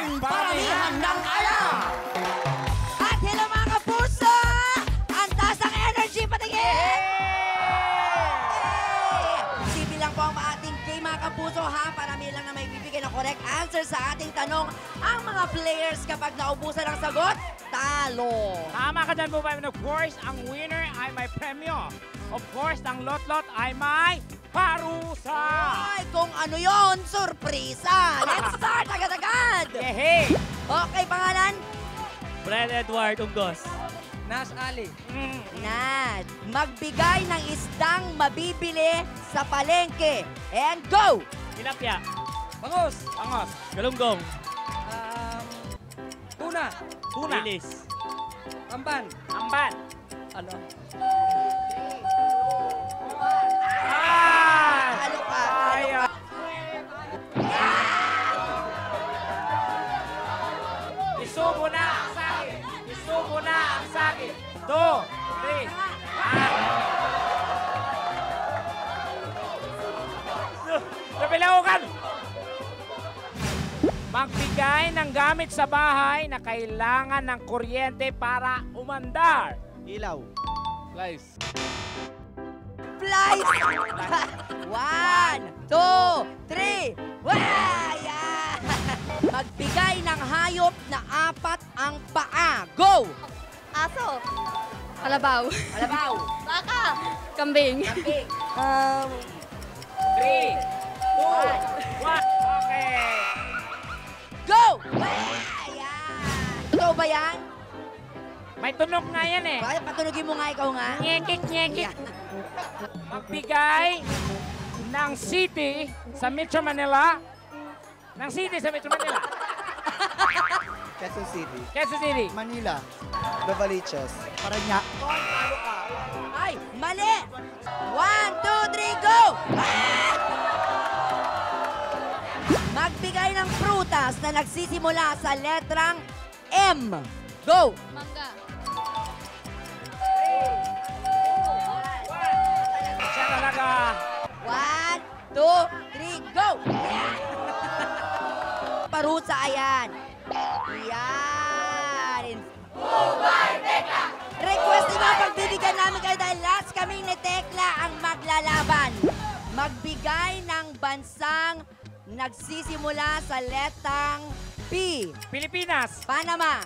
Paramihan ng alam! At hello mga kapuso! Ang taas ng energy patingin! Simple lang po ang ating game mga kapuso ha. Parami lang na may bibigay ng correct answer sa ating tanong. Ang mga players kapag naubusan ng sagot, talo. Tama ka dyan po, Of course, ang winner ay may premyo. Of course, ang lot-lot ay may parusa. Ay, kung ano yon, surpresa. Let's start agad-agad. Yehey! Okay, pangalan? Brad Edward Unggos. Nas Ali. Nad. Magbigay ng isdang mabibili sa palengke. And go! Tilapia. Bangus. Pangos. Galunggong. Tuna. Tuna. Bilis. Amban. Amban. Ano? Halo ka. Ayaw. Isubo na ang sakit. Isubo na ang sakit. 2, 3. Nabilaukan! Magbigay ng gamit sa bahay na kailangan ng kuryente para umandar. Ilaw. Slice. Flies! 1, 2, 3. Waya! Magbigay ng hayop na 4 ang paa. Go! Aso. Kalabaw. Alabaw. Baka. Kambing. Kambing. 3, 2, 1. Okay. Go! Waya! Totoo ba yan? May tunog nga yan eh. Bakit patunogin mo nga ikaw nga? Nyekik, nyekik. Magbigay ng city sa Metro Manila. Ng city sa Metro Manila. Quezon City. Quezon City. Manila. Novaliches. Parañaque. Ay, mali! 1, 2, 3, go! Ah! Magbigay ng prutas na nagsisimula sa letrang M. Go! Mangga. Siya talaga. 1, 2, 3, go! Parusa, ayan. Yan. Request nyo, pagbibigyan namin kayo dahil last kaming ni Tekla ang maglalaban. Magbigay ng bansang nagsisimula sa letrang P. Pilipinas. Panama.